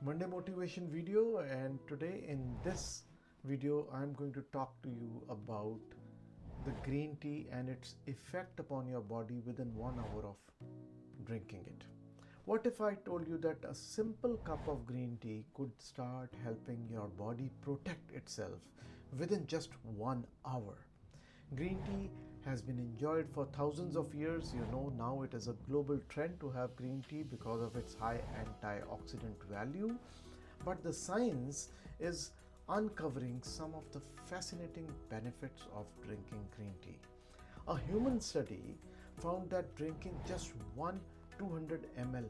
Monday motivation video, and today in this video I'm going to talk to you about the green tea and its effect upon your body within 1 hour of drinking it. What if I told you that a simple cup of green tea could start helping your body protect itself within just 1 hour? Green tea has been enjoyed for thousands of years. Now it is a global trend to have green tea because of its high antioxidant value. But the science is uncovering some of the fascinating benefits of drinking green tea. A human study found that drinking just one 200 ml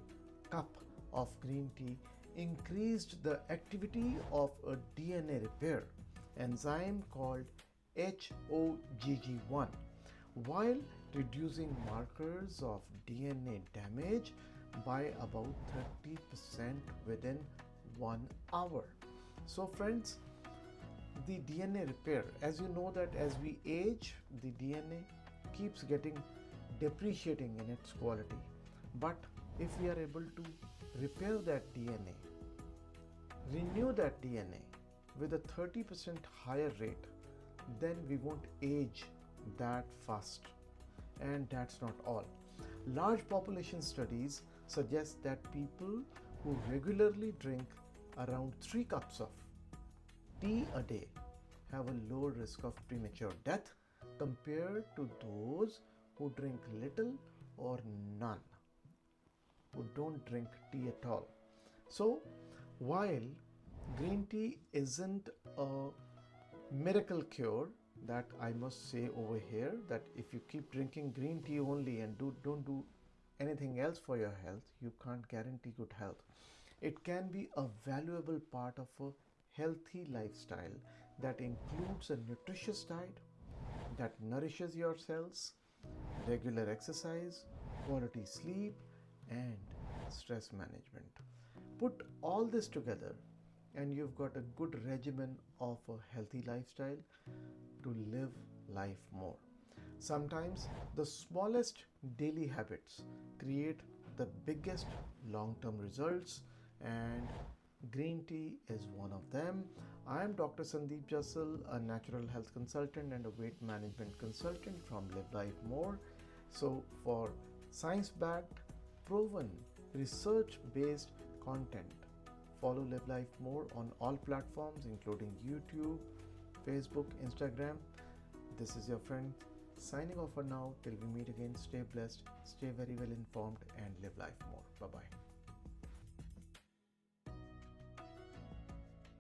cup of green tea increased the activity of a DNA repair enzyme called HOGG1 while reducing markers of DNA damage by about 30% within 1 hour. So friends, the DNA repair, as you know that as we age, the DNA keeps getting depreciating in its quality. But if we are able to repair that DNA, renew that DNA with a 30% higher rate, then we won't age that fast. And that's not all. Large population studies suggest that people who regularly drink around 3 cups of tea a day have a lower risk of premature death compared to those who drink little or none, who don't drink tea at all. So while green tea isn't a miracle cure, that I must say over here, that if you keep drinking green tea only and don't do anything else for your health, you can't guarantee good health. It can be a valuable part of a healthy lifestyle that includes a nutritious diet that nourishes your cells, regular exercise, quality sleep, and stress management. Put all this together and you've got a good regimen of a healthy lifestyle to live life more. Sometimes the smallest daily habits create the biggest long-term results, and green tea is one of them. I am Dr. Sandeep Jassal, a natural health consultant and a weight management consultant from Live Life More. So for science-backed, proven, research-based content, follow Live Life More on all platforms including YouTube, Facebook, Instagram. This is your friend signing off for now. Till we meet again, stay blessed, stay very well informed, and live life more. Bye-bye.